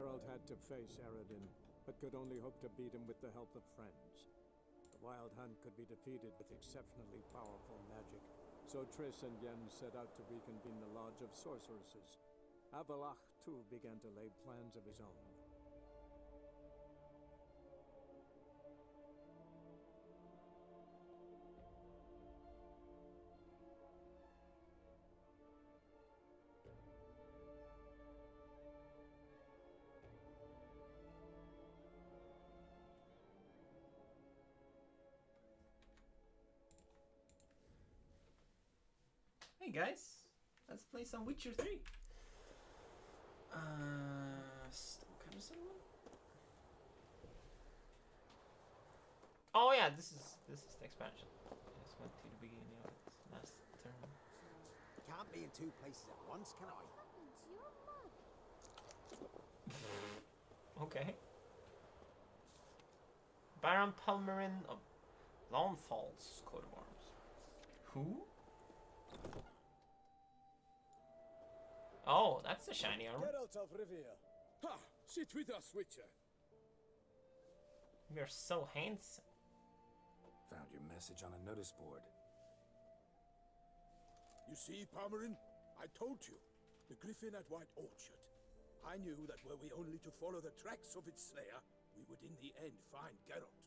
Geralt had to face Eredin, but could only hope to beat him with the help of friends. The Wild Hunt could be defeated with exceptionally powerful magic, so Triss and Yen set out to reconvene the Lodge of Sorceresses. Avallac'h, too, began to lay plans of his own. Hey guys, let's play some Witcher 3. What kind of one? Oh yeah, this is the expansion. I just went to the beginning of it last turn. Can't be in two places at once, can I? Okay. Baron Palmerin of Lawnfall's coat of arms. Who? Oh, that's the shiny armor. Geralt of Rivia. Ha! Sit with us, Witcher. You're so handsome. Found your message on a notice board. You see, Palmerin? I told you. The griffin at White Orchard. I knew that were we only to follow the tracks of its slayer, we would in the end find Geralt.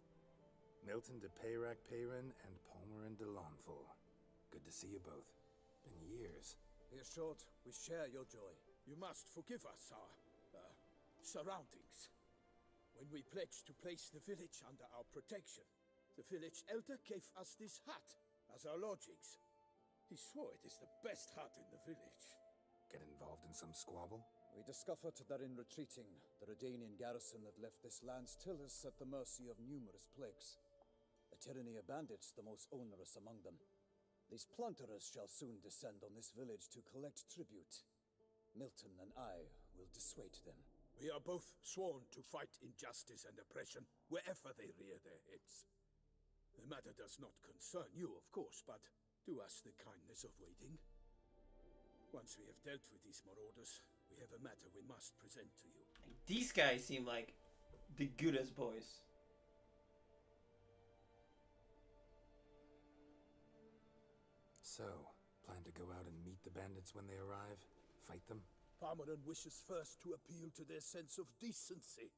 Milton de Peyrac Peyrin and Palmerin de Lawnfall. Good to see you both. Been years. Be assured, we share your joy. You must forgive us our surroundings. When we pledged to place the village under our protection, the village elder gave us this hut as our lodgings. He swore it is the best hut in the village. Get involved in some squabble? We discovered that in retreating, the Redanian garrison that left this land still is at the mercy of numerous plagues. The tyranny of bandits, the most onerous among them. These plunderers shall soon descend on this village to collect tribute. Milton and I will dissuade them. We are both sworn to fight injustice and oppression wherever they rear their heads. The matter does not concern you, of course, but do us the kindness of waiting. Once we have dealt with these marauders, we have a matter we must present to you. These guys seem like the goodest boys. So, plan to go out and meet the bandits when they arrive? Fight them? Palmerin wishes first to appeal to their sense of decency.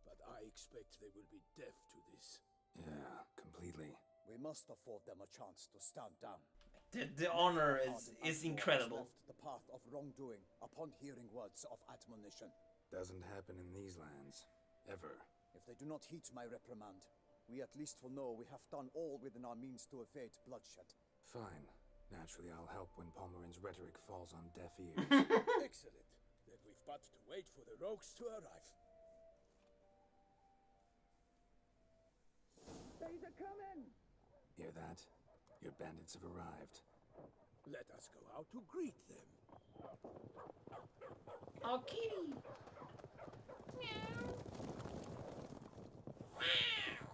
But I expect they will be deaf to this. Yeah, completely. We must afford them a chance to stand down. The honor is incredible. Left the path of wrongdoing upon hearing words of admonition. Doesn't happen in these lands. Ever. If they do not heed my reprimand, we at least will know we have done all within our means to evade bloodshed. Fine. Naturally, I'll help when Palmerin's rhetoric falls on deaf ears. Excellent. Then we've but to wait for the rogues to arrive. They're coming! Hear that? Your bandits have arrived. Let us go out to greet them. Oh, kitty! Meow. Wow.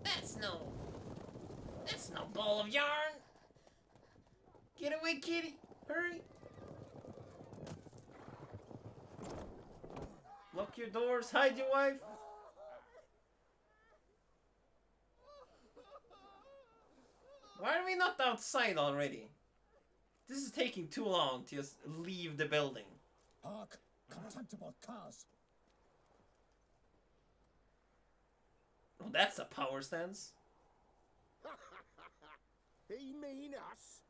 That's no ball of yarn. Get away, kitty! Hurry! Lock your doors. Hide your wife. Why are we not outside already? This is taking too long to just leave the building. Hark, contemptible cars! Oh, that's a power stance. He mean us?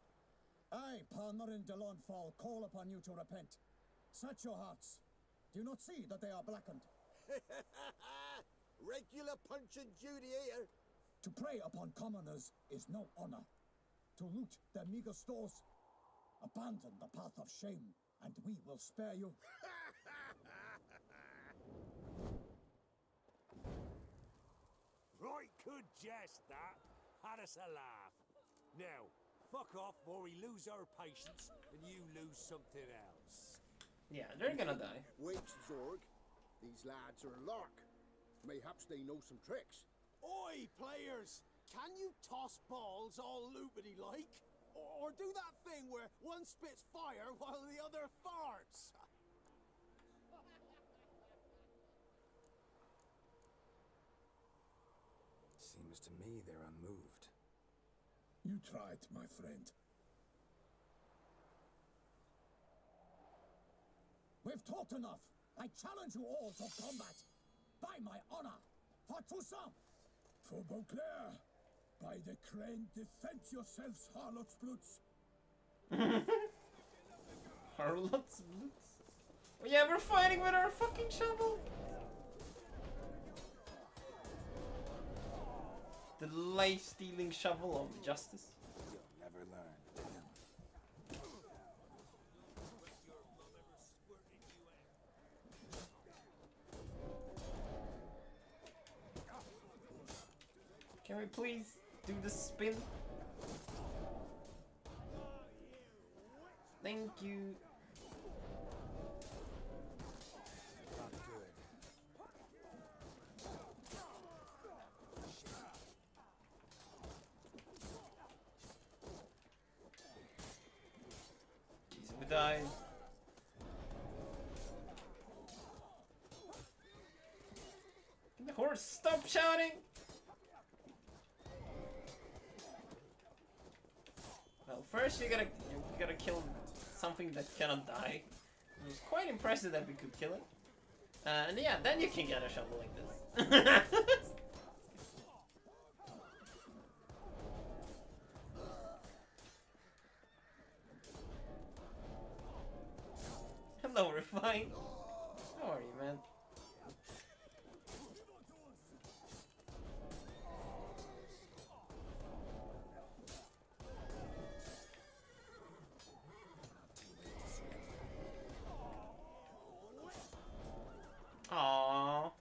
I, Palmerin de Lawnfall, call upon you to repent. Search your hearts. Do you not see that they are blackened? Regular punch and duty here. To prey upon commoners is no honor. To loot their meager stores, abandon the path of shame, and we will spare you. Right good jest, that. Had us a laugh. Now, fuck off or we lose our patience and you lose something else. Yeah, they're gonna die. Wait, Zorg. These lads are a lark. Mayhaps they know some tricks. Oi, players! Can you toss balls all loopity like? Or do that thing where one spits fire while the other farts? Seems to me they're unmoved. You tried, my friend. We've talked enough. I challenge you all to combat. By my honor. For Toussaint. For Beauclair. By the crane, defend yourselves, harlots bloods. Harlots Blitz. Oh yeah, we're fighting with our fucking shovel. The life-stealing shovel of justice. You'll never learn. Can we please do the spin? Thank you. Not good. Jeez, we died. Can the horse stop shouting? Well, first you gotta kill something that cannot die. It was quite impressive that we could kill it. And yeah, then you can get a shovel like this. Hello, Refine. How are you, man? Aww.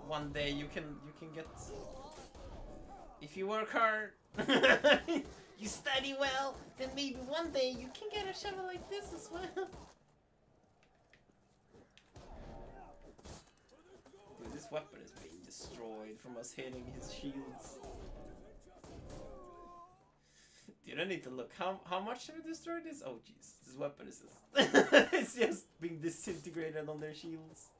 One day you can get, if you work hard, you study well, then maybe one day you can get a shovel like this as well. Dude, this weapon is being destroyed from us hitting his shields. Dude, I need to look. How much have we destroyed this? Oh jeez, this weapon is just it's just being disintegrated on their shields.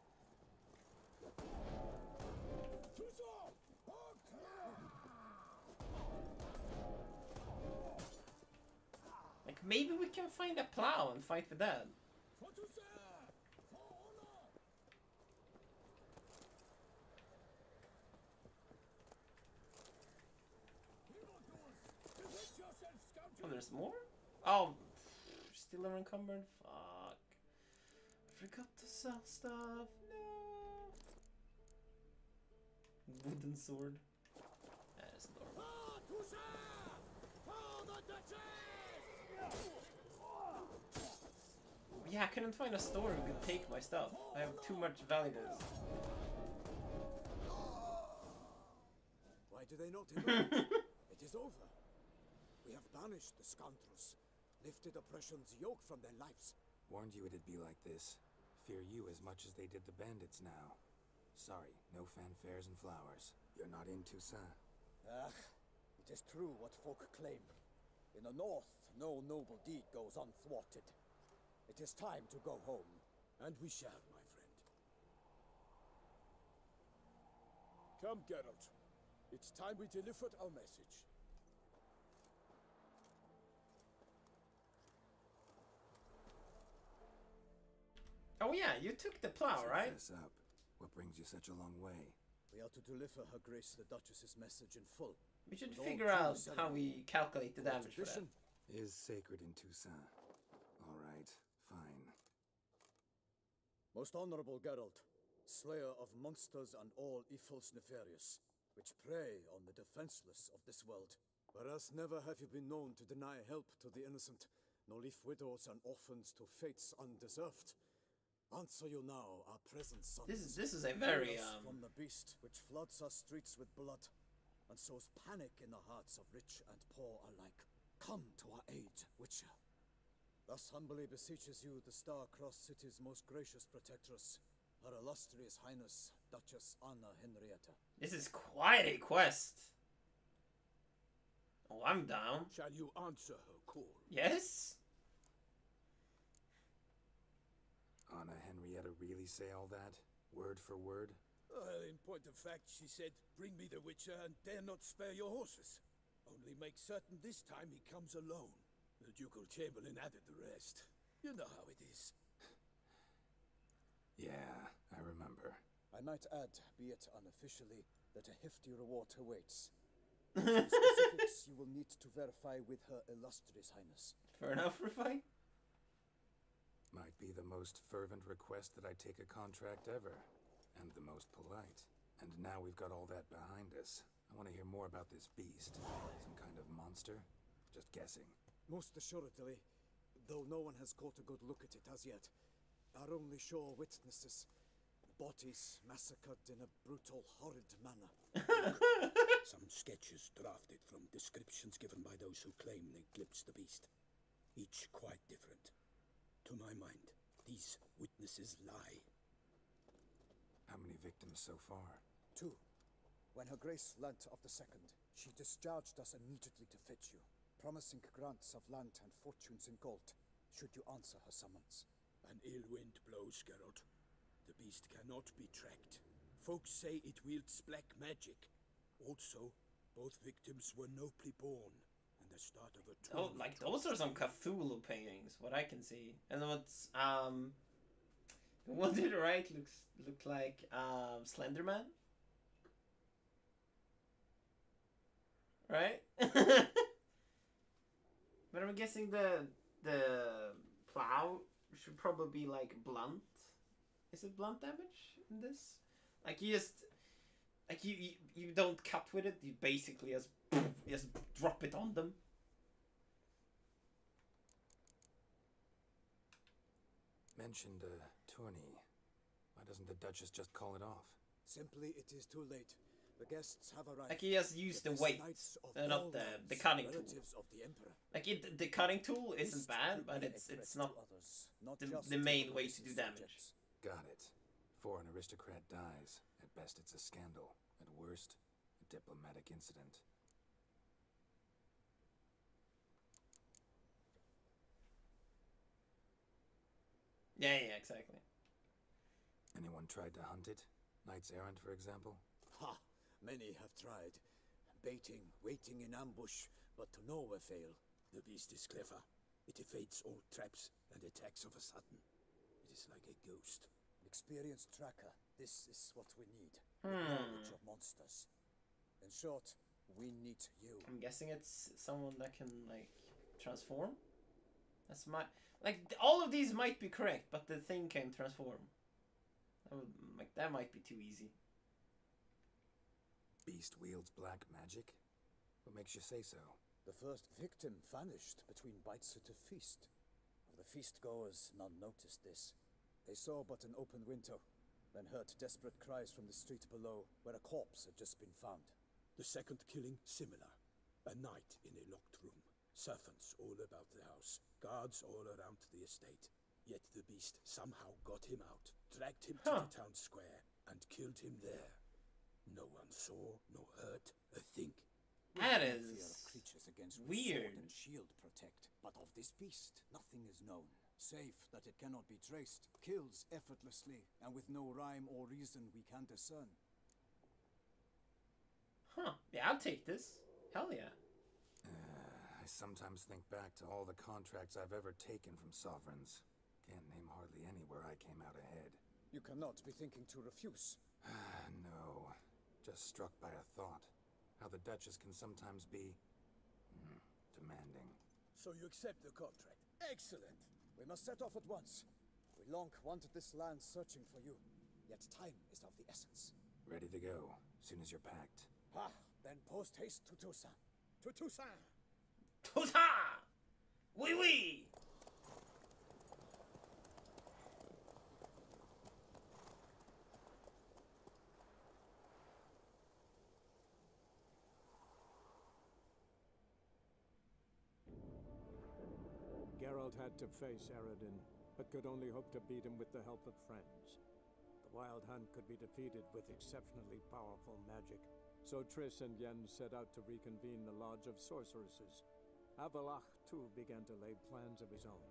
Like maybe we can find a plow and fight with that. Oh, there's more? Oh, still unencumbered? Fuck. I forgot to sell stuff. No. Wooden sword. That is normal. Yeah, I couldn't find a store who could take my stuff. I have too much valuables. Why do they not emerge? It is over. We have banished the scoundrels, lifted oppression's yoke from their lives. Warned you it'd be like this. Fear you as much as they did the bandits now. Sorry, no fanfares and flowers. You're not in Toussaint. Ah, it is true what folk claim. In the north, no noble deed goes unthwarted. It is time to go home. And we shall, my friend. Come, Geralt. It's time we delivered our message. Oh yeah, you took the plow, right? Fess up. What brings you such a long way? We are to deliver Her Grace the Duchess's message in full. We should With all figure out true how we calculate the For damage for that. tradition, Is sacred in Toussaint. All right, fine. Most honorable Geralt, slayer of monsters and all evils nefarious, which prey on the defenseless of this world. Whereas never have you been known to deny help to the innocent, nor leave widows and orphans to fates undeserved. Answer you now, our present sons. This is a very Free us from the beast which floods our streets with blood, and sows panic in the hearts of rich and poor alike. Come to our aid, Witcher. Thus humbly beseeches you the Star-Crossed City's most gracious protectress, Her Illustrious Highness, Duchess Anna Henrietta. This is quite a quest. Oh, I'm down. Shall you answer her call? Yes? Anna Henrietta. had to really say all that? Word for word? Well, in point of fact, she said, bring me the Witcher and dare not spare your horses. Only make certain this time he comes alone. The Ducal Chamberlain added the rest. You know how it is. Yeah, I remember. I might add, be it unofficially, that a hefty reward awaits. Some specifics you will need to verify with Her Illustrious Highness. Fair enough, Rafai. Might be the most fervent request that I take a contract ever. And the most polite. And now we've got all that behind us. I want to hear more about this beast. Some kind of monster? Just guessing. Most assuredly, though no one has caught a good look at it as yet. Our only sure witnesses. Bodies massacred in a brutal, horrid manner. Some sketches drafted from descriptions given by those who claim they glimpsed the beast. Each quite different. To my mind, these witnesses lie. How many victims so far? 2. When Her Grace learnt of the second, she discharged us immediately to fetch you, promising grants of land and fortunes in gold, should you answer her summons. An ill wind blows, Geralt. The beast cannot be tracked. Folks say it wields black magic. Also, both victims were nobly born, and the start of a Oh, like those are some Cthulhu paintings, what I can see. And what's the one to the right look like Slenderman, right? But I'm guessing the plow should probably be like blunt. Is it blunt damage in this? Like you just like you don't cut with it. You basically just drop it on them. Mentioned a tourney. Why doesn't the Duchess just call it off? Simply, it is too late. The guests have arrived. Like he just used the weight, not the cutting tool. Of the Emperor. Like the cutting tool isn't bad, but it's not others, the main way to do damage. Got it. Before an aristocrat dies, at best it's a scandal. At worst, a diplomatic incident. Yeah, exactly. Anyone tried to hunt it? Knights errant, for example? Ha! Many have tried. Baiting, waiting in ambush, but to no avail. The beast is clever. It evades all traps and attacks of a sudden. It is like a ghost. Experienced tracker. This is what we need. Knowledge of monsters. In short, we need you. I'm guessing it's someone that can like transform. That's my all of these might be correct, but the thing can transform. That might be too easy. Beast wields black magic? What makes you say so? The first victim vanished between bites at a feast. Of the feast goers, none noticed this. They saw but an open window, then heard desperate cries from the street below, where a corpse had just been found. The second killing similar. A night in a locked room. Servants all about the house. Guards all around the estate. Yet the beast somehow got him out, dragged him to the town square, and killed him there. No one saw, nor heard a thing. That Fear is of creatures against which weird. sword and shield protect, but of this beast nothing is known, save that it cannot be traced, kills effortlessly, and with no rhyme or reason we can discern. Huh? Yeah, I'll take this. Hell yeah. I sometimes think back to all the contracts I've ever taken from sovereigns. Can't name hardly any where I came out ahead. You cannot be thinking to refuse. No. Just struck by a thought. How the Duchess can sometimes be... demanding. So you accept the contract. Excellent. We must set off at once. We long wanted this land searching for you, yet time is of the essence. Ready to go, soon as you're packed. Ah, then post haste to Toussaint. To Toussaint! Toussaint! Oui, oui! Geralt had to face Eredin, but could only hope to beat him with the help of friends. The Wild Hunt could be defeated with exceptionally powerful magic, so Triss and Yen set out to reconvene the Lodge of Sorceresses. Avallac'h, too, began to lay plans of his own.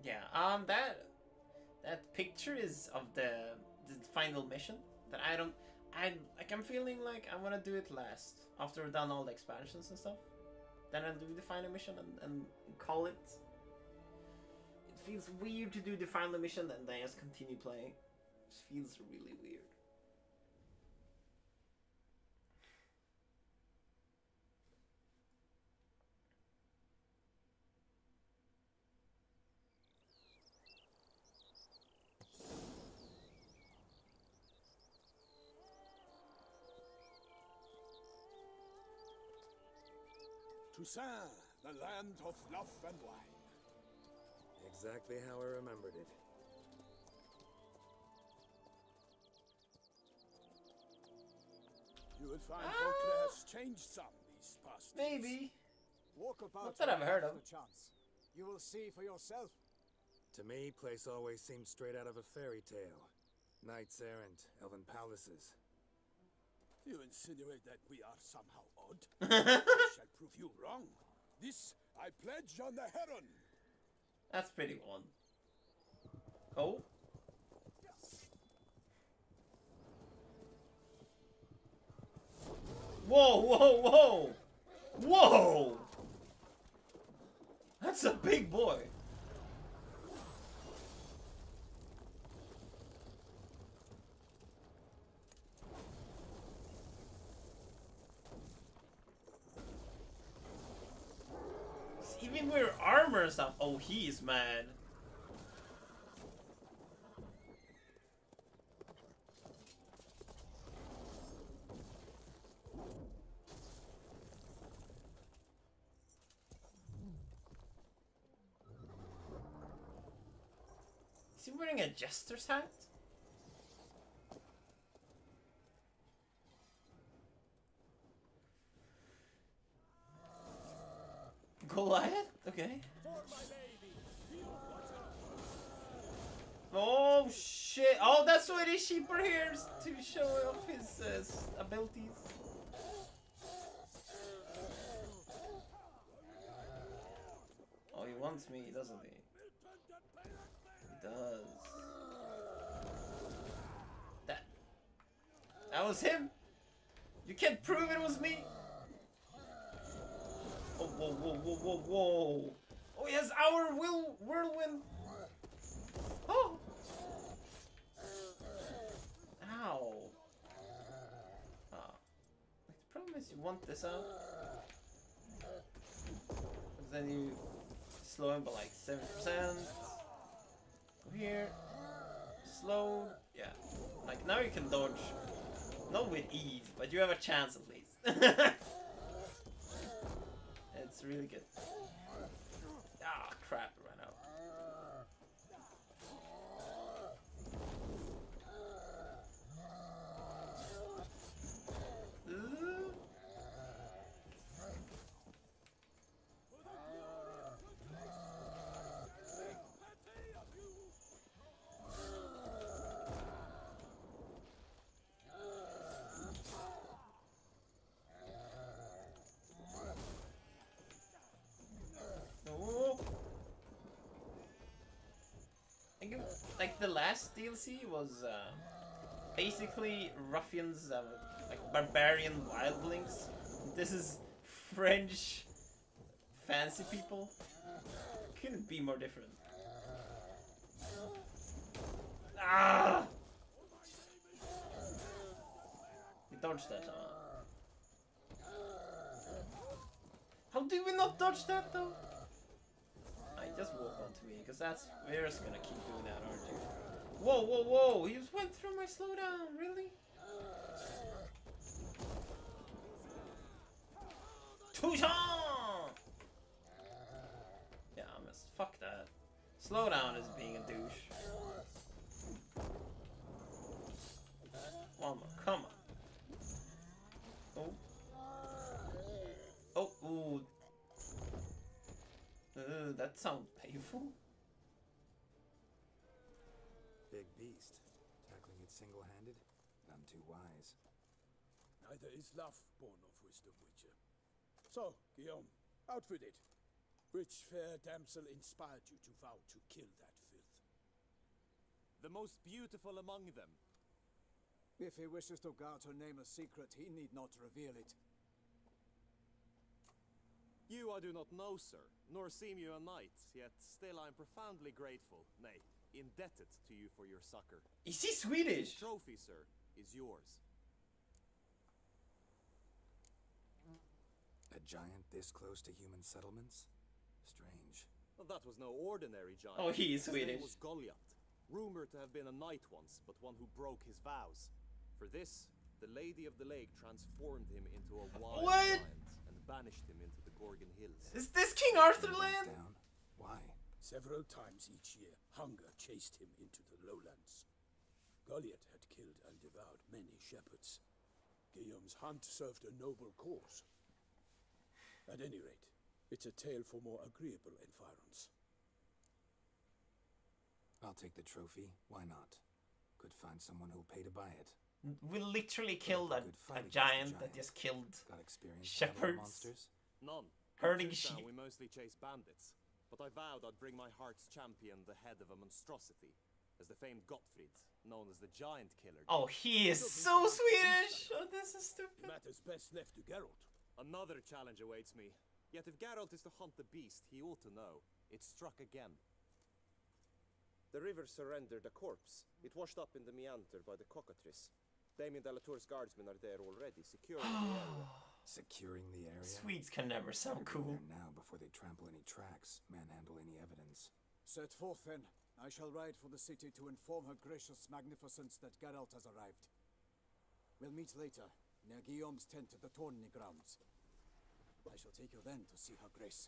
Yeah, that That picture is of the final mission that I'm feeling like I want to do it last after I've done all the expansions and stuff. Then I'll do the final mission and call it. It feels weird to do the final mission and then just continue playing. It feels really weird. Toussaint, the land of love and wine. Exactly how I remembered it. You will find Beauclair has changed some these past days. Maybe. Walk about Not that I've heard of. the chance. You will see for yourself. To me, place always seemed straight out of a fairy tale. Knights errant, elven palaces. You insinuate that we are somehow odd? I shall prove you wrong. This I pledge on the Heron. That's pretty odd. Oh. Whoa, whoa, whoa! Whoa! That's a big boy. Even with armor and stuff. Oh, he's mad. Is he wearing a jester's hat? Goliath? Okay. Oh shit! Oh, that's why the sheep are here to show off his abilities. Oh, he wants me, doesn't he? He does. That was him. You can't prove it was me. Oh, whoa, whoa, whoa, whoa, whoa. Oh, he has our whirlwind. Oh. Ow. Oh. The problem is you want this out. Because then you slow him by like 7%. Go here. Slow. Yeah. Like now you can dodge. Not with ease, but you have a chance at least. It's really good. Ah, crap, it ran out. Like the last DLC was basically ruffians, like barbarian wildlings. This is French fancy people. Couldn't be more different. Ah! We dodged that, huh? How did we not dodge that though? Just walk onto me, because we're just gonna keep doing that, aren't you? Whoa, whoa, whoa! He just went through my slowdown, really? Toussaint! Yeah, I missed. Fuck that. Slowdown is being a douche. One more, come on. Oh. Oh, ooh. That sounds painful. Big beast. Tackling it single-handed? None too wise. Neither is love born of wisdom, Witcher. So, Guillaume, out with it. Which fair damsel inspired you to vow to kill that filth? the most beautiful among them. If he wishes to guard her name a secret, he need not reveal it. You I do not know, sir, nor seem you a knight, yet still I am profoundly grateful, nay, indebted to you for your succor. Is he This Swedish? trophy, sir, is yours. A giant this close to human settlements? Strange. Well, that was no ordinary giant. Oh, he is His name Swedish. was Goliath, rumored to have been a knight once, but one who broke his vows. For this, the Lady of the Lake transformed him into a wild What? giant and banished him into the Gorgon Hills. Is this King Arthur Been knocked land? down? Why? Several times each year, hunger chased him into the lowlands. Goliath had killed and devoured many shepherds. Guillaume's hunt served a noble cause. At any rate, it's a tale for more agreeable environs. I'll take the trophy. Why not? Could find someone who'll pay to buy it. We literally killed a, Good fight a against the giant that giant. just killed. Got experience battling Shepherds. monsters? None. Herding In Tucson, sheep. we mostly chase bandits, but I vowed I'd bring my heart's champion the head of a monstrosity, as the famed Gottfried, known as the Giant Killer. Oh, he is so Swedish! Oh, this is stupid. Matters best left to Geralt. Another challenge awaits me. Yet if Geralt is to hunt the beast, he ought to know. It struck again. The river surrendered a corpse. It washed up in the meander by the cockatrice. Damien de la Tour's guardsmen are there already, securing the area. Securing the area? Swedes can never sound Better go cool. there now before they trample any tracks, manhandle any evidence. Set forth then. I shall ride for the city to inform her gracious magnificence that Geralt has arrived. We'll meet later, near Guillaume's tent at the tourney grounds. I shall take you then to see her grace.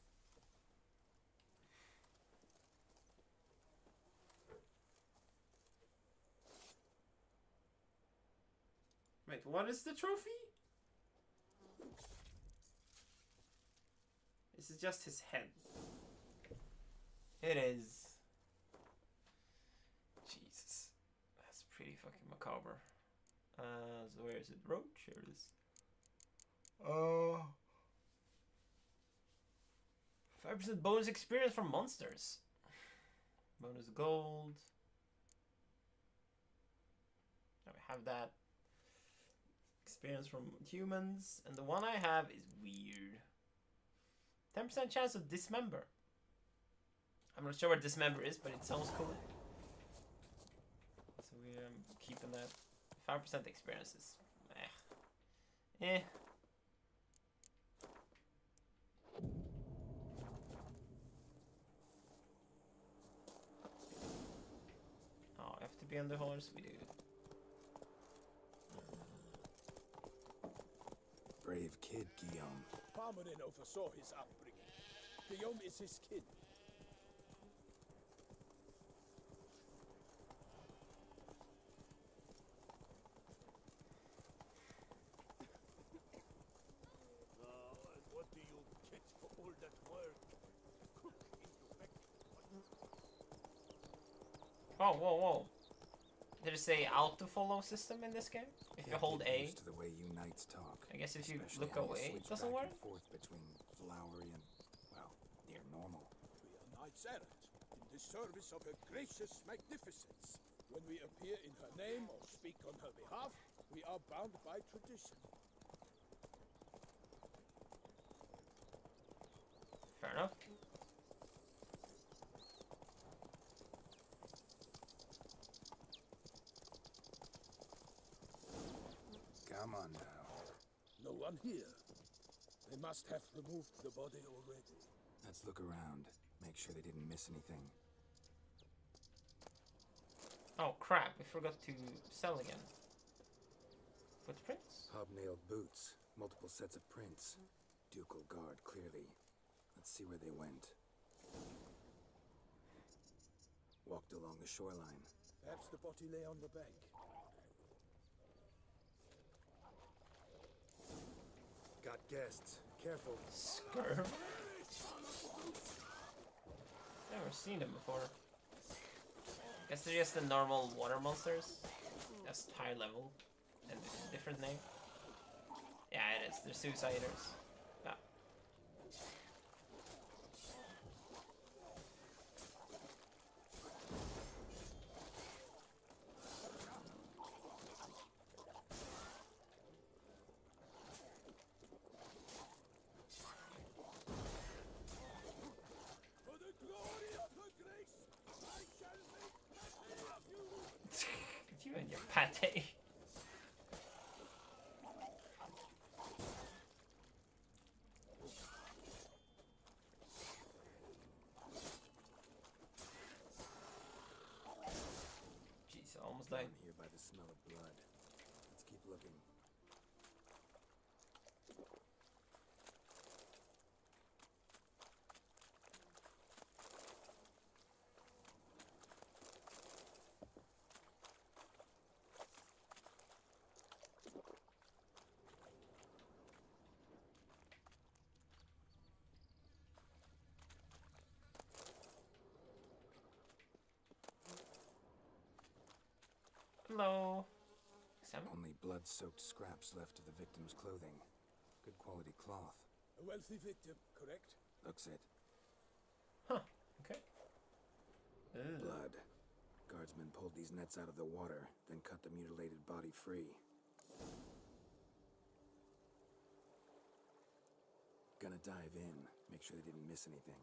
Wait, what is the trophy? This is just his head. It is. Jesus. That's pretty fucking macabre. So where is it? Roach? Here it is. Oh. 5% bonus experience from monsters. Bonus gold. Now we have that. Experience from humans. And the one I have is weird. 10% chance of dismember. I'm not sure what dismember is, but it sounds cool. So we're keeping that. 5% experiences. Eh. Oh, I have to be on the horse. We do. Brave kid, Guillaume. Parmarin oversaw his upbringing. Guillaume is his kin. And what do you get for all that work? Cook into Oh, whoa. Did it say auto-follow system in this game? If you Can't hold get A, used to the way you knights talk. I guess if you Especially look how you away, it switch doesn't back work? and forth between flowery and, well, near normal. We are knights errant, in the service of her gracious magnificence. When we appear in her name or speak on her behalf, we are bound by tradition. fair enough. Come on now. No one here. They must have removed the body already. Let's look around. Make sure they didn't miss anything. Oh crap, we forgot to sell again. Footprints? Hobnailed boots. Multiple sets of prints. Ducal guard, clearly. Let's see where they went. Walked along the shoreline. Perhaps the body lay on the bank. Got guests. Careful. Scurv? Never seen them before. Guess they're just the normal water monsters. Just high level. And a different name. Yeah, it is. They're suiciders. Yeah. looking. Hello. Examine. Only blood-soaked scraps left of the victim's clothing. Good quality cloth. A wealthy victim, correct? Looks it. Huh. Okay. Ugh. Blood. Guardsmen pulled these nets out of the water, then cut the mutilated body free. Gonna dive in, make sure they didn't miss anything.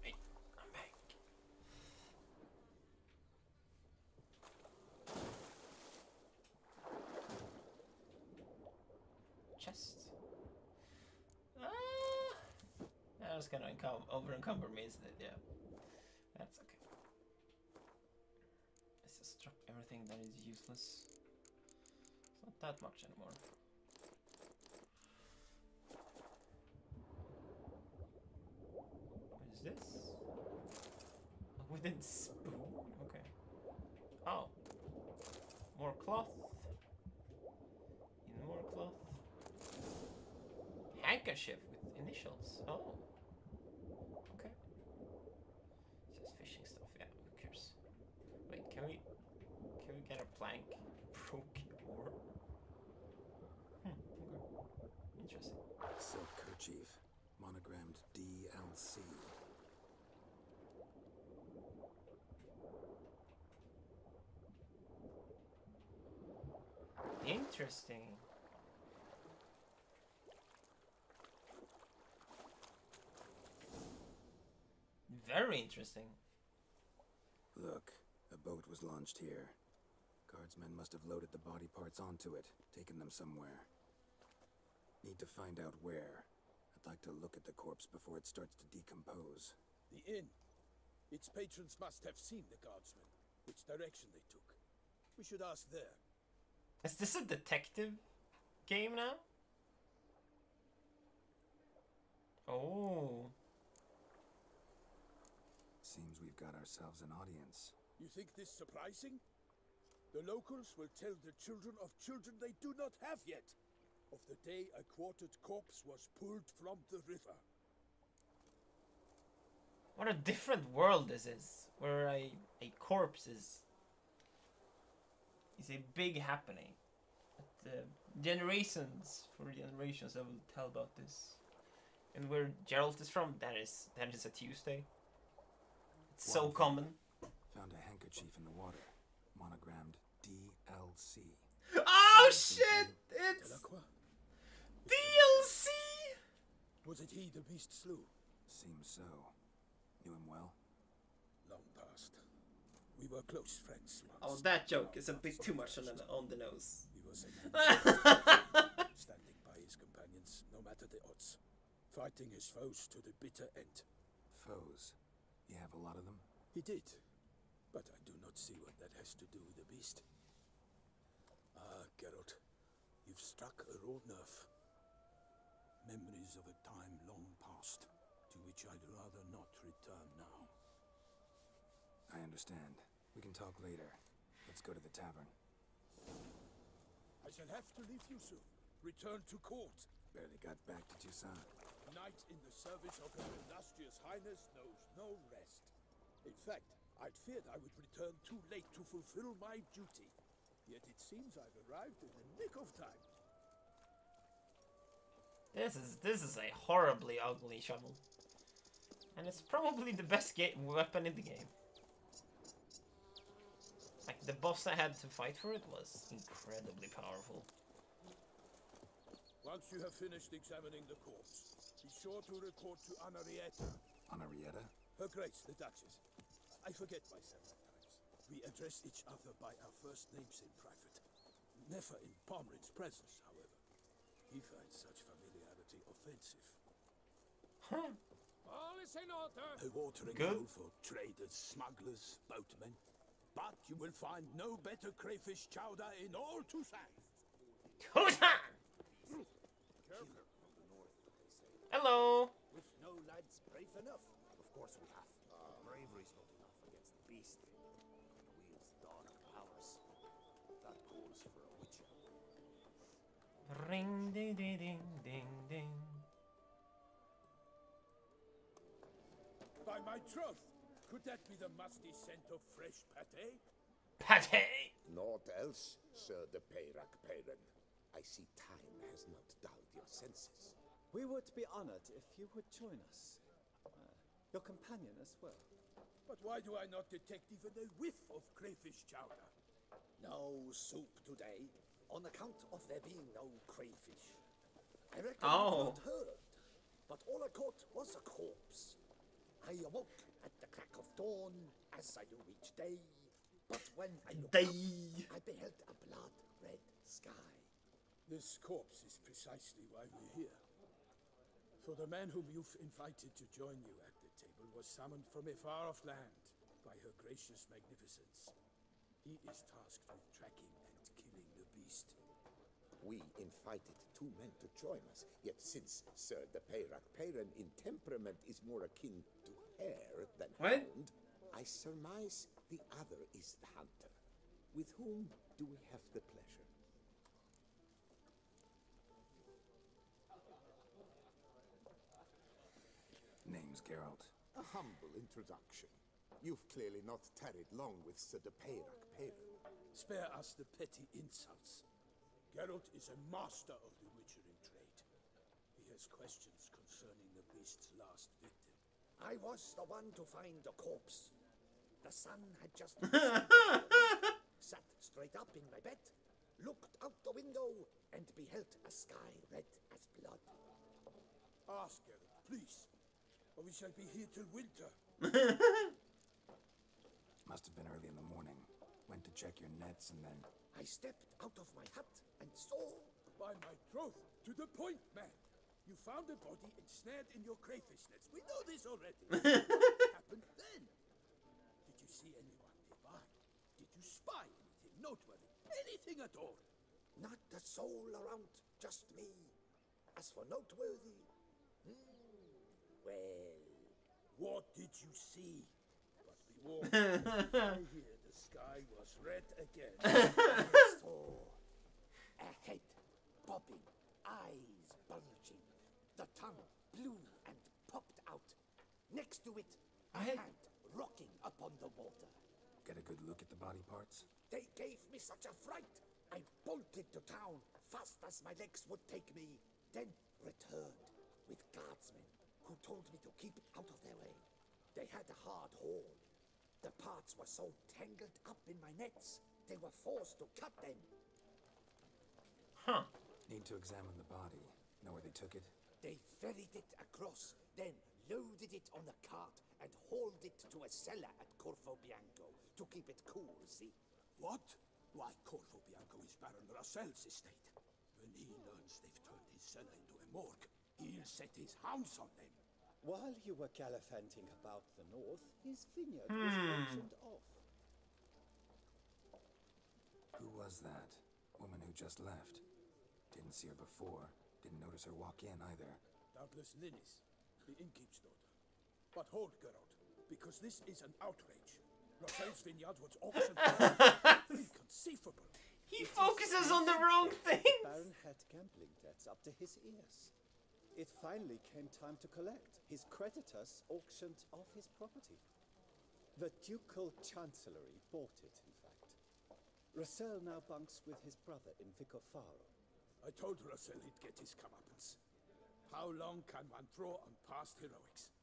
Hey, I'm back. Chest. That was gonna over encumber me, isn't it? Yeah. That's okay. Let's just drop everything that is useless. It's not that much anymore. What is this? A wooden spoon? Okay. Oh. More cloth. Even more cloth. Handkerchief with initials. Oh. Okay. It says fishing stuff. Yeah, who cares? Wait, can we get a plank? Broken ore? Okay. Interesting. Silk kerchief, monogrammed DLC. Interesting. Very interesting. Look, a boat was launched here. Guardsmen must have loaded the body parts onto it, taken them somewhere. Need to find out where. I'd like to look at the corpse before it starts to decompose. The inn. Its patrons must have seen the guardsmen, which direction they took. We should ask there. Is this a detective game now? Oh. Seems we've got ourselves an audience. You think this surprising? The locals will tell the children of children they do not have yet of the day a quartered corpse was pulled from the river. What a different world this is, where a corpse is a big happening. But, generations that will tell about this. And where Geralt is from, that is a Tuesday. It's so common. Found a handkerchief in the water, monogrammed DLC. Oh shit! It's Delacroix. DLC! Was it he the beast slew? Seems so. Knew him well? Long past. We were close friends once. Oh, that joke is a bit too much on the nose. He was a standing by his companions, no matter the odds. Fighting his foes to the bitter end. Foes? You have a lot of them? He did. But I do not see what that has to do with the beast. Ah, Geralt. You've struck a raw nerve. Memories of a time long past, to which I'd rather not return now. I understand. We can talk later. Let's go to the tavern. I shall have to leave you soon. Return to court. Barely got back to Toussaint. Knight in the service of Her Illustrious Highness knows no rest. In fact, I'd feared I would return too late to fulfill my duty. Yet it seems I've arrived in the nick of time. This is a horribly ugly shovel. And it's probably the best weapon in the game. Like, the boss I had to fight for it was incredibly powerful. Once you have finished examining the corpse, be sure to report to Anarietta. Anarietta? Her Grace, the Duchess. I forget myself at times. We address each other by our first names in private. Never in Pomrin's presence, however. He finds such familiarity offensive. Huh. All is in order. A watering Good. hole for traders, smugglers, boatmen. But you will find no better crayfish chowder in all Toussaint. Hello. With no lads brave enough. Of course we have. Bravery's not enough against the beast. It wields dark powers. That calls for a witcher. Ring ding ding ding ding ding. By my troth, could that be the musty scent of fresh pate? Pate. Naught else, Sir de Peyrac Peyren. I see time has not dulled your senses. We would be honored if you would join us. Your companion as well. But why do I not detect even a whiff of crayfish chowder? No soup today, on account of there being no crayfish. I reckon Oh. you've not heard, but all I caught was a corpse. I awoke at the crack of dawn, as I do each day. But when I looked up, I beheld a blood-red sky. This corpse is precisely why we're here. For the man whom you've invited to join you at the table was summoned from a far-off land by her gracious magnificence. He is tasked with tracking and killing the beast. We invited 2 men to join us, yet since Sir de Peyrac Peyren in temperament is more akin to hare than What? hound, I surmise the other is the hunter. With whom do we have the pleasure? Name's Geralt. A humble introduction. You've clearly not tarried long with Sir de Peyrac Peyren. Spare us the petty insults. Geralt is a master of the witchering trade. He has questions concerning the beast's last victim. I was the one to find the corpse. The sun had just sat straight up in my bed, looked out the window, and beheld a sky red as blood. Ask Geralt, please, or we shall be here till winter. Must have been early in the morning. Went to check your nets and then... I stepped out of my hut and saw... By my troth, to the point, man. You found a body ensnared in your crayfish nets. We know this already. What happened then? Did you see anyone nearby? Did you spy anything noteworthy? Anything at all? Not a soul around, just me. As for noteworthy... well... What did you see? But be warned, I hear the sky was red again. I saw a head bobbing, eyes bulging, the tongue blue and popped out. Next to it, a hand rocking upon the water. Get a good look at the body parts? They gave me such a fright. I bolted to town fast as my legs would take me, then returned with guardsmen who told me to keep out of their way. They had a hard haul. The parts were so tangled up in my nets, they were forced to cut them. Huh. Need to examine the body. Know where they took it? They ferried it across, then loaded it on a cart and hauled it to a cellar at Corvo Bianco to keep it cool, see? What? Why, Corvo Bianco is Baron Russell's estate. When he learns they've turned his cellar into a morgue, he'll set his hounds on them. While you were gallivanting about the north, his vineyard was auctioned off. Who was that? Woman who just left. Didn't see her before. Didn't notice her walk in either. Doubtless Linnis, the innkeep's daughter. But hold, Geralt, because this is an outrage. Russell's vineyard was auctioned off. Inconceivable. He focuses on the wrong thing. Baron had gambling debts up to his ears. It finally came time to collect. His creditors auctioned off his property. The ducal chancellery bought it, in fact. Russell now bunks with his brother in Vicofaro. I told Russell he'd get his comeuppance. How long can one draw on past heroics?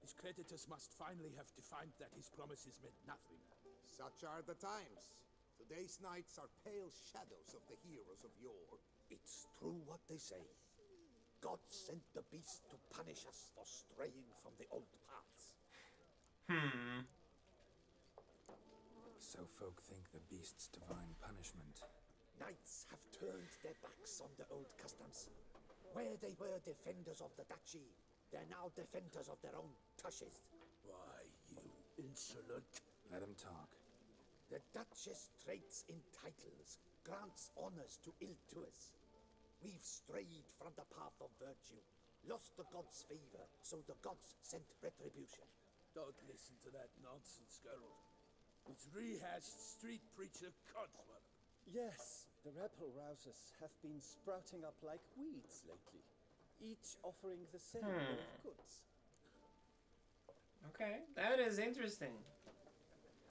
His creditors must finally have defined that his promises meant nothing. Such are the times. Today's knights are pale shadows of the heroes of yore. It's true what they say. God sent the beast to punish us for straying from the old paths. So folk think the beast's divine punishment. Knights have turned their backs on the old customs. Where they were defenders of the duchy, They're now defenders of their own tushes. Why, you insolent... Let him talk. The Duchess trades in titles, grants honors to Iltuis. We've strayed from the path of virtue, lost the gods' favor, so the gods sent retribution. Don't listen to that nonsense, Geralt. It's rehashed street preacher codswallop. Yes, the rebel rousers have been sprouting up like weeds lately, each offering the same bill of goods. Okay, that is interesting.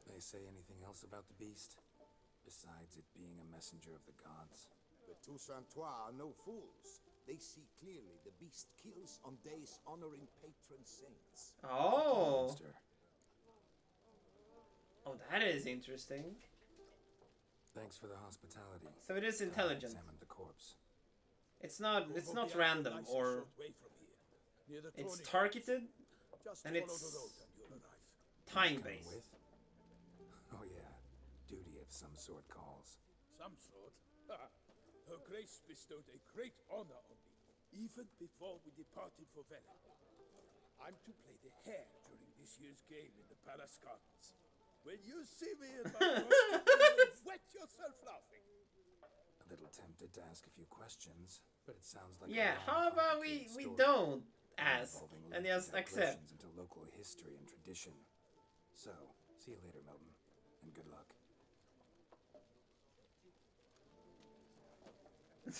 They say anything else about the beast? Besides it being a messenger of the gods? The Toussaintois are no fools. They see clearly the beast kills on days honoring patron saints. Oh. Monster. Oh, that is interesting. Thanks for the hospitality. So it is I intelligent. examined the corpse. It's not random or it's targeted Just and follow it's the road and you'll arrive. time Coming based. with? Oh yeah, duty of some sort calls. Some sort. Her Grace bestowed a great honor on me, even before we departed for Velen. I'm to play the hare during this year's game in the Palace Gardens. When you see me in my costume, you'll wet yourself laughing. A little tempted to ask a few questions, but it sounds like Yeah, a how long, about we complicated story don't ask involving and lengthy just accept? digressions into local history and tradition. So, see you later, Milton, and good luck.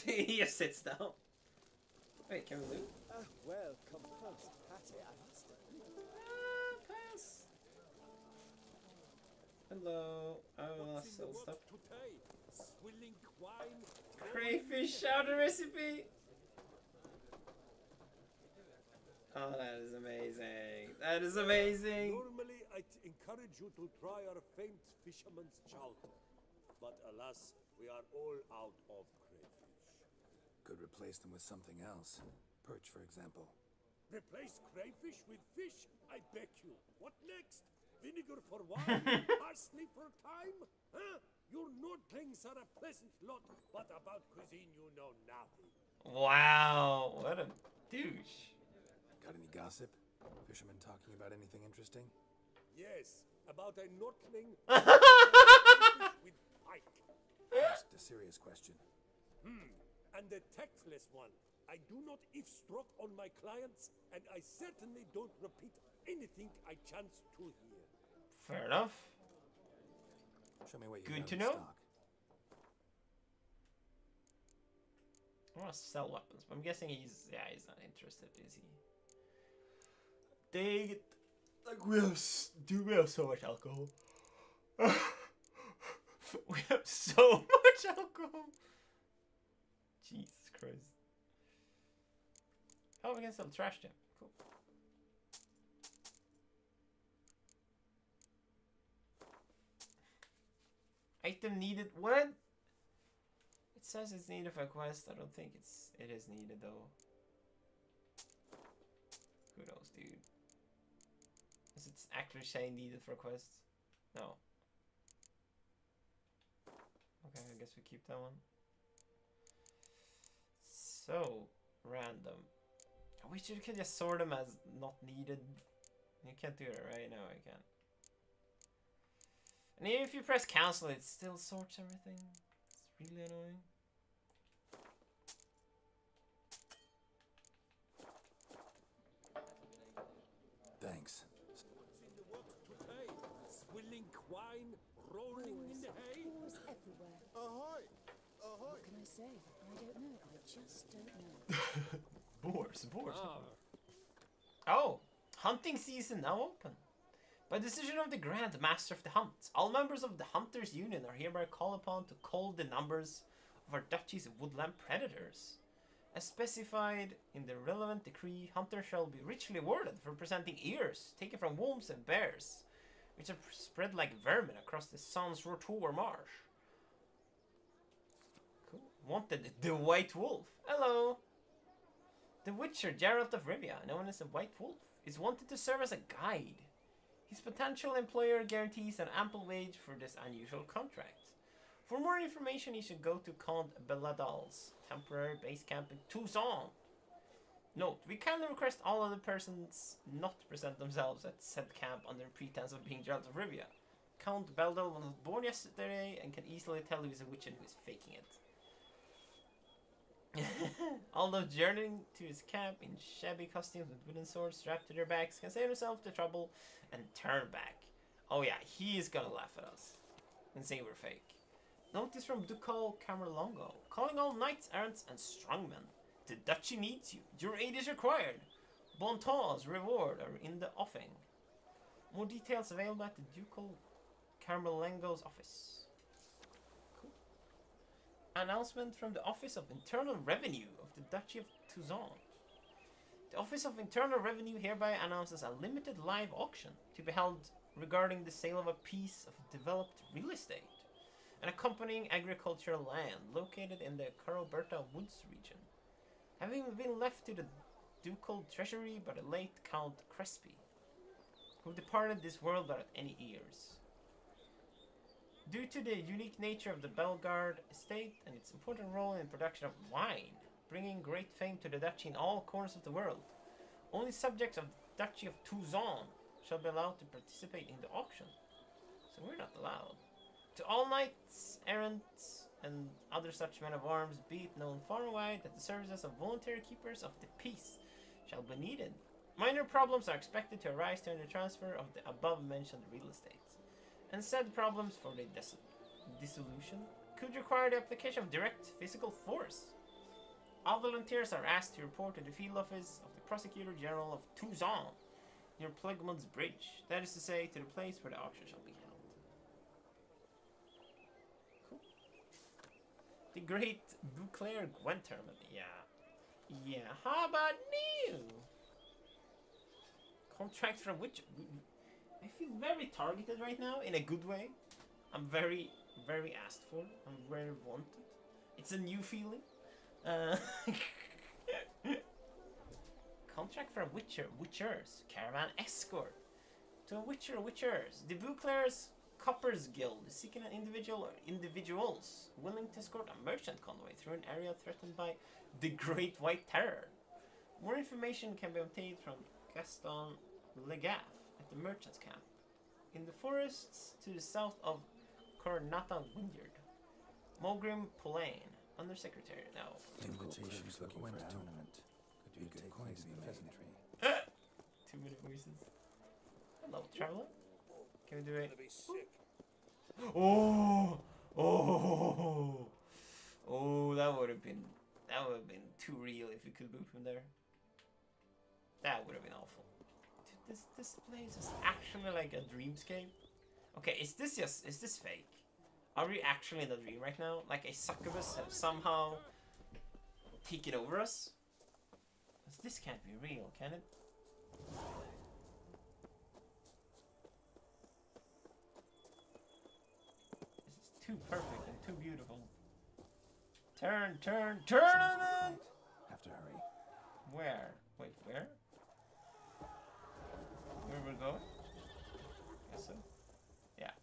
He just sits down. Wait, can we loot? Well composed patty, I must admit. Pass. Hello. Oh, What's in the so works stuff. today? Swilling wine? Crayfish chowder recipe. Oh, that is amazing. That is amazing. Normally, I'd encourage you to try our famed fisherman's chowder. But alas, we are all out of crayfish. Could replace them with something else. Perch, for example. Replace crayfish with fish? I beg you. What next? Vinegar for wine? Parsley for thyme? Huh? Your Nordlings are a pleasant lot, but about cuisine you know nothing. Wow, what a douche. Got any gossip? Fishermen talking about anything interesting? Yes, about a Nordling with pike. Asked a serious question. And a tactless one. I do not eavesdrop on my clients, and I certainly don't repeat anything I chance to hear. Fair enough. Show me what you Good got to in know. stock. I want to sell weapons, but I'm guessing he's not interested, is he? Dang it. Like, we have so much alcohol. We have so much alcohol. Jesus Christ. Oh, we can sell trash gem. Cool. Item needed. What? It says it's needed for a quest. I don't think it is needed though. Who knows, dude? Does it actually say needed for quests? No. Okay, I guess we keep that one. So random. I wish you could just sort them as not needed. You can't do it, right? No, I can't. And even if you press cancel, it still sorts everything. It's really annoying. Thanks. What's in the works today? Swilling wine, rolling in the hay? Wars everywhere. Ahoy! Ahoy! What can I say? I don't know. I just don't know. Boars. Oh, hunting season now open. By decision of the Grand Master of the Hunt, all members of the Hunters Union are hereby called upon to cull the numbers of our duchy's woodland predators. As specified in the relevant decree, hunters shall be richly rewarded for presenting ears taken from wolves and bears, which are spread like vermin across the Sans Rotour marsh. Cool. Wanted the White Wolf. Hello. The Witcher Geralt of Rivia, known as the White Wolf, is wanted to serve as a guide. His potential employer guarantees an ample wage for this unusual contract. For more information, you should go to Count Belladal's temporary base camp in Tucson. Note, we kindly request all other persons not to present themselves at said camp under pretense of being Geralt of Rivia. Count Beldel was born yesterday and can easily tell who is a witch and who is faking it. All those journeying to his camp in shabby costumes with wooden swords strapped to their backs can save themselves the trouble and turn back. Oh yeah, he is gonna laugh at us and say we're fake. Notice from Ducal Camerlongo, calling all knights, errants, and strongmen. The duchy needs you. Your aid is required. Bonton's reward are in the offing. More details available at the Ducal Camerlengo's office. Cool. Announcement from the Office of Internal Revenue of the Duchy of Toussaint. The Office of Internal Revenue hereby announces a limited live auction to be held regarding the sale of a piece of developed real estate and accompanying agricultural land located in the Caroberta Woods region, having been left to the ducal treasury by the late Count Crespi, who departed this world without any heirs. Due to the unique nature of the Bellegarde estate and its important role in production of wine, bringing great fame to the duchy in all corners of the world, only subjects of the Duchy of Toussaint shall be allowed to participate in the auction. So we're not allowed. To all knights, errants, and other such men of arms, be it known far and wide that the services of voluntary keepers of the peace shall be needed. Minor problems are expected to arise during the transfer of the above-mentioned real estates, and said problems for the dissolution could require the application of direct physical force. All volunteers are asked to report to the field office of the Prosecutor General of Toussaint near Plegmund's Bridge, that is to say, to the place where the auction shall be held. Cool. The Great Beauclair Gwent Tournament, yeah, how about new? Contract from which... I feel very targeted right now, in a good way. I'm very, very asked for. I'm very wanted. It's a new feeling. Contract for a Witchers, Caravan Escort. To a Witcher, Witchers. The Beauclair's Coppers Guild is seeking an individual or individuals willing to escort a merchant convoy through an area threatened by the Great White Terror. More information can be obtained from Gaston Legaf at the merchant's camp in the forests to the south of Cornata Wynyard. Mogrim Pulain, Undersecretary. Now, Invitations looking for a tournament. Could be a good coin to be pheasantry. 2-minute voices. Hello, traveler. Can we do it? Oh, that would have been too real if we could boot from there. That would have been awful. Dude, this place is actually like a dreamscape. Okay, is this fake? Are we actually in a dream right now? Like a succubus have somehow taken over us? This can't be real, can it? This is too perfect and too beautiful. Turn! Have to hurry. Where? Wait, where? Where we're going? Guess so. Yeah.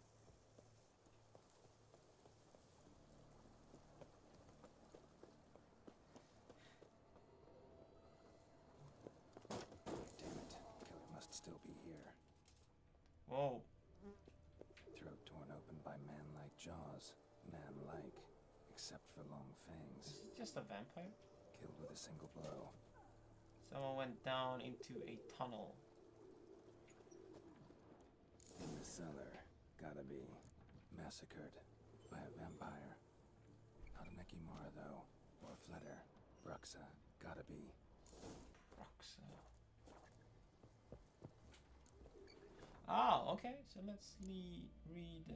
Damn it. Killer must still be here. Whoa. Throat torn open by man-like jaws. Man-like. Except for long fangs. Is it just a vampire? Killed with a single blow. Someone went down into a tunnel. In the cellar. Gotta be. Massacred. By a vampire. Not a Nekimara, though. Or Fletter. Bruxa. Gotta be. Bruxa. Oh, okay. So let's read...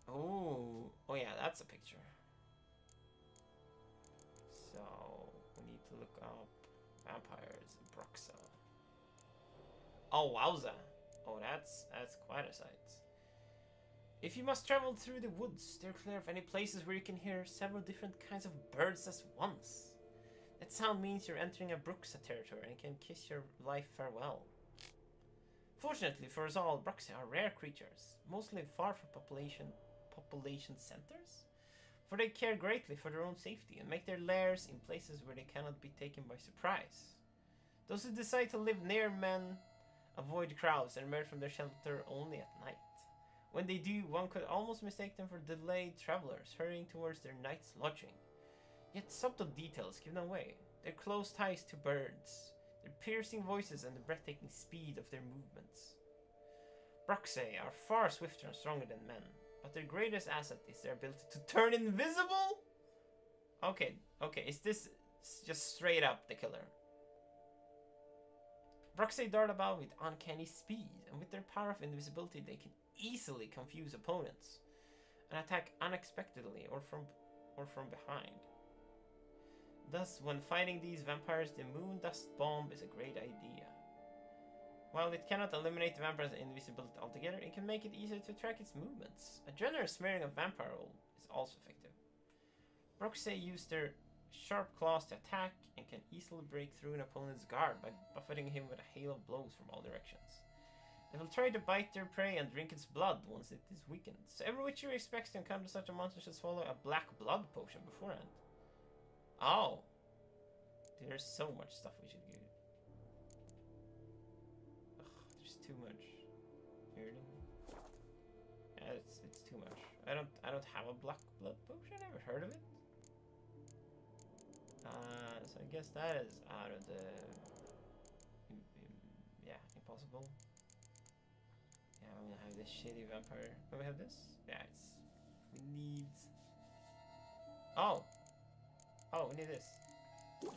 Oh, yeah, that's a picture. So, we need to look up vampires, Bruxa. Oh, wowza. Oh, that's quite a sight. If you must travel through the woods, steer clear of any places where you can hear several different kinds of birds at once. That sound means you're entering a Bruxa territory and can kiss your life farewell. Fortunately for us all, Bruxa are rare creatures, mostly far from population centers. for they care greatly for their own safety and make their lairs in places where they cannot be taken by surprise. Those who decide to live near men avoid crowds and emerge from their shelter only at night. When they do, one could almost mistake them for delayed travelers hurrying towards their night's lodging. Yet subtle details give them away. Their close ties to birds, their piercing voices, and the breathtaking speed of their movements. Bruxae are far swifter and stronger than men, but their greatest asset is their ability to turn invisible? Okay, is this just straight up the killer? Bruxae dart about with uncanny speed, and with their power of invisibility they can easily confuse opponents and attack unexpectedly or from behind. Thus, when fighting these vampires, the Moon Dust Bomb is a great idea. While it cannot eliminate the vampire's invisibility altogether, it can make it easier to track its movements. A generous smearing of vampire oil is also effective. Bruxae use their sharp claws to attack and can easily break through an opponent's guard by buffeting him with a hail of blows from all directions. They will try to bite their prey and drink its blood once it is weakened, so every witcher who expects to encounter such a monster should swallow a black blood potion beforehand. Oh! There's so much stuff we should do. Ugh, there's too much. Yeah, it's too much. I don't have a black blood potion. I never heard of it. So I guess that is out of the yeah, impossible. Yeah, I'm gonna have this shitty vampire. Do we have this? Yeah, we need. Oh, we need this. Oh,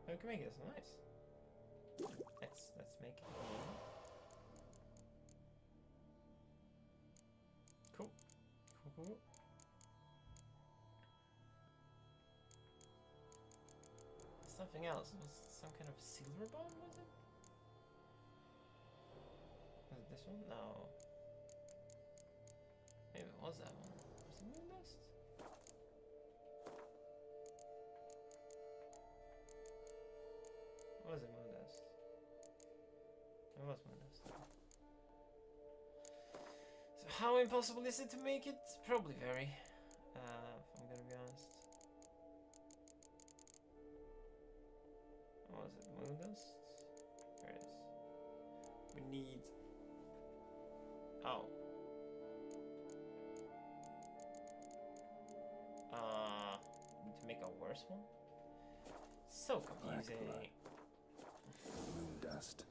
we can make this nice. Let's make it. Cool. Something else. It was some kind of silver bomb, was it? Was it this one? No. Maybe it was that one. Was it Moon Dust? What was it, Moon Dust? It was Moon Dust. So how impossible is it to make it? Probably very. If I'm gonna be honest. What was it? Moon Dust? There it is. We need. Oh. Need to make a worse one? So confusing. Moon Dust.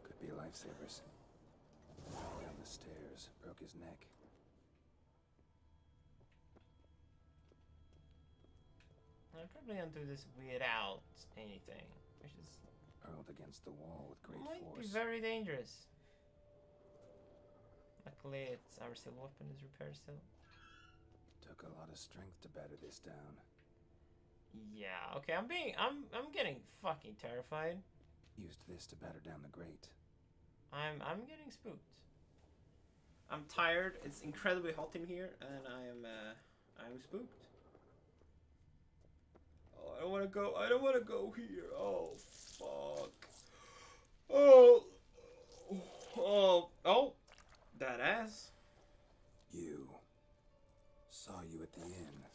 Could be lifesavers. Down the stairs, broke his neck. I'm probably gonna do this without anything, which is Hurled against the wall with great might force. be very dangerous. Luckily, our steel weapon is repaired still. Took a lot of strength to batter this down. Yeah. Okay. I'm getting fucking terrified. Used this to batter down the grate. I'm getting spooked. I'm tired. It's incredibly hot in here, and I'm spooked. Oh, I don't want to go. I don't want to go here. Oh, fuck. Oh, that ass. You. Saw you at the inn.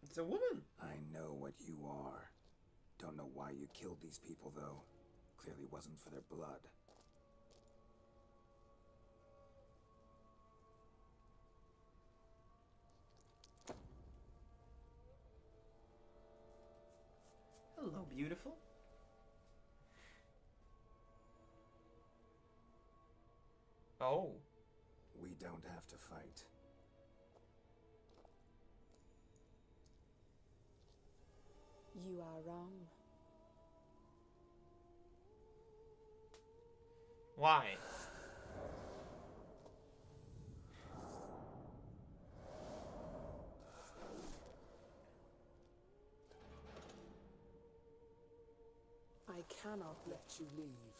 It's a woman. I know what you are. Don't know why you killed these people, though. Clearly wasn't for their blood. Hello, beautiful. Oh. We don't have to fight. You are wrong. Why? I cannot let you leave.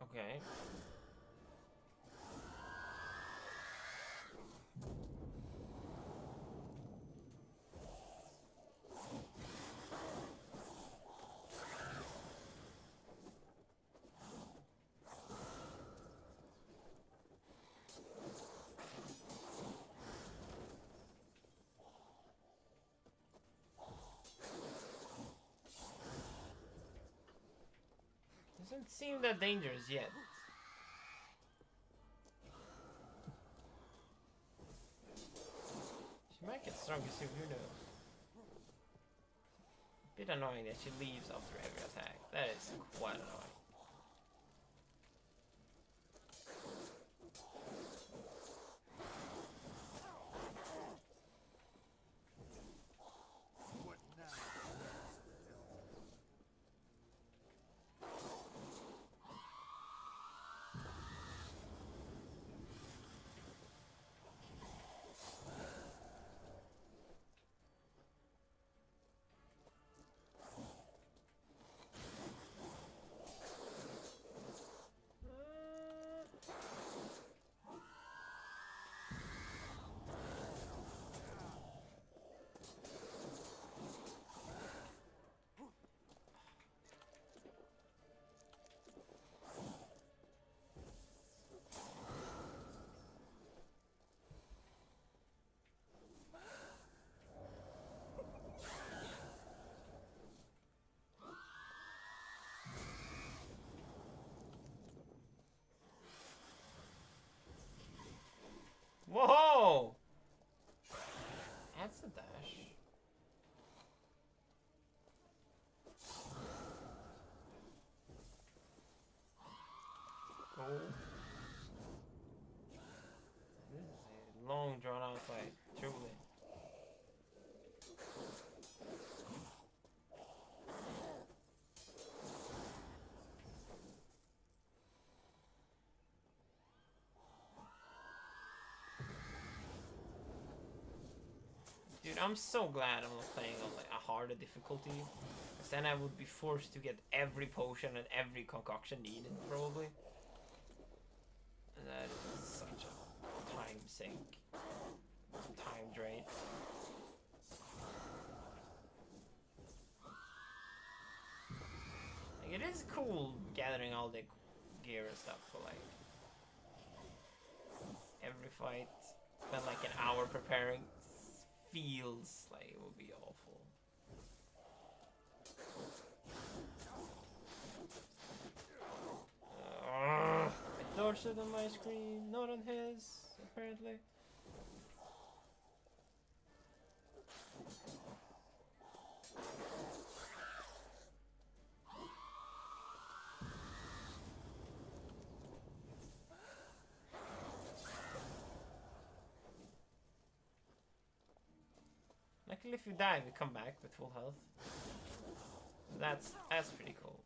Okay. Doesn't seem that dangerous yet. She might get stronger soon, who knows? Bit annoying that she leaves after every attack. That is quite annoying. Whoa! That's a dash. Oh. This is a long drawn out fight, truly. Dude, I'm so glad I'm not playing on like a harder difficulty, because then I would be forced to get every potion and every concoction needed, probably. And that is such a time sink, time drain. Like, it is cool gathering all the gear and stuff for like every fight. Spend like an hour preparing. Feels like it would be awful. I dodged it on my screen, not on his, apparently. Luckily, if you die, we come back with full health. So that's pretty cool.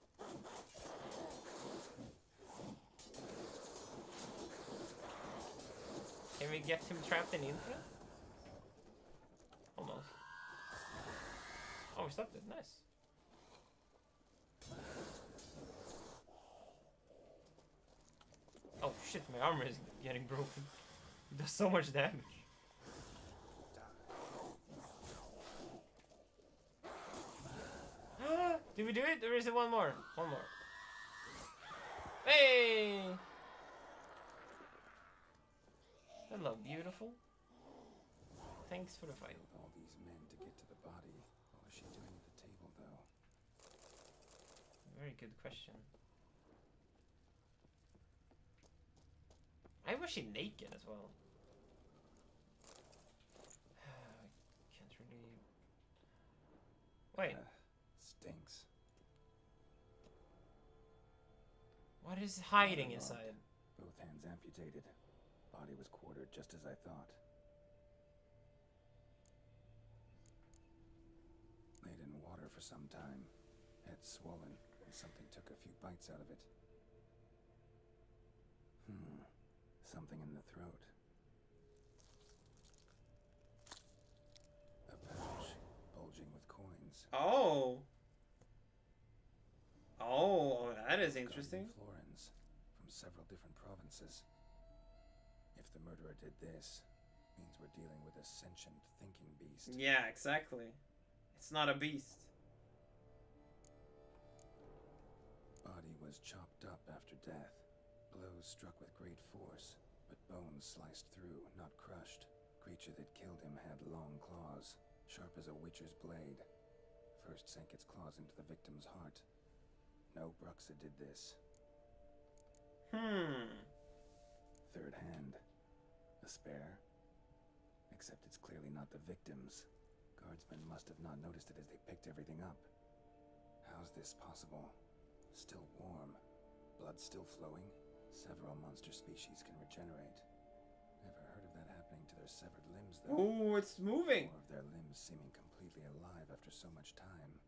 Can we get him trapped in infinite? Almost. Oh, we stopped it. Nice. Oh shit, my armor is getting broken. It does so much damage. Did we do it? Or is it one more? One more. Hey! Hello, beautiful. Thanks for the fight. All these men to get to the body. What was she doing at the table, though? Very good question. Why was she naked as well? I can't really... Wait. Stinks. What is hiding inside? Both hands amputated. Body was quartered just as I thought. Laid in water for some time. Head swollen, and something took a few bites out of it. Something in the throat. A pouch, bulging with coins. Oh! Oh, that is interesting. Florins, from several different provinces. If the murderer did this, means we're dealing with a sentient thinking beast. Yeah, exactly. It's not a beast. Body was chopped up after death. Blows struck with great force, but bones sliced through, not crushed. Creature that killed him had long claws, sharp as a witcher's blade. First sank its claws into the victim's heart. No Bruxa did this. Third hand. A spare? Except it's clearly not the victim's. Guardsmen must have not noticed it as they picked everything up. How's this possible? Still warm. Blood still flowing? Several monster species can regenerate. Never heard of that happening to their severed limbs, though. Oh, it's moving! Or of their limbs seeming completely alive after so much time.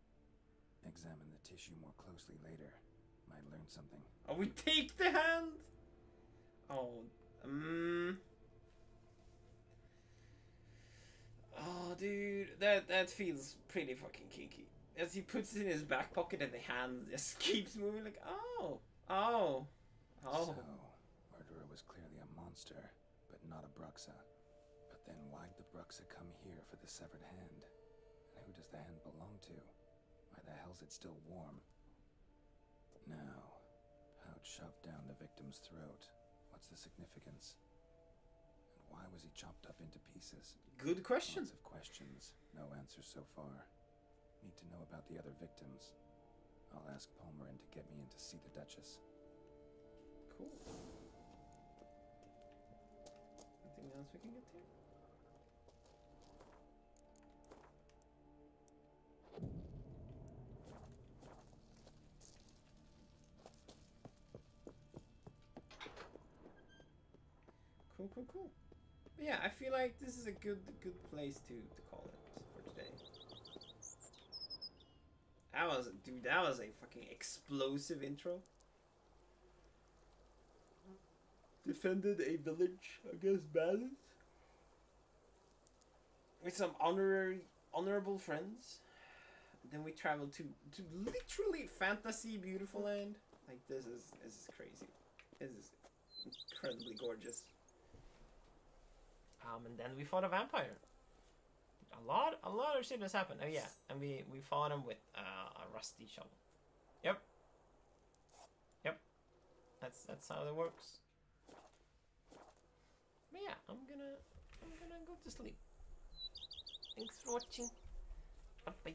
Examine the tissue more closely later. Might learn something. Oh, we take the hand? Oh, Oh, dude, that feels pretty fucking kinky. As he puts it in his back pocket and the hand just keeps moving like, oh. So, Murderer was clearly a monster, but not a Bruxa. But then why'd the Bruxa come here for the severed hand? And who does the hand belong to? Why the hell's it still warm? Now, pouch shoved down the victim's throat. What's the significance? And why was he chopped up into pieces? Good question. Lots of questions, no answers so far. Need to know about the other victims. I'll ask Palmerin to get me in to see the Duchess. Cool. Anything else we can get here? Cool. But yeah, I feel like this is a good place to call it for today. That was a fucking explosive intro. Defended a village against bandits with some honorable friends. Then we traveled to literally fantasy beautiful land. Like this is crazy. This is incredibly gorgeous. And then we fought a vampire. A lot of shit has happened. Oh yeah, and we fought him with a rusty shovel. Yep. That's how it works. But yeah, I'm gonna go to sleep. Thanks for watching. Bye.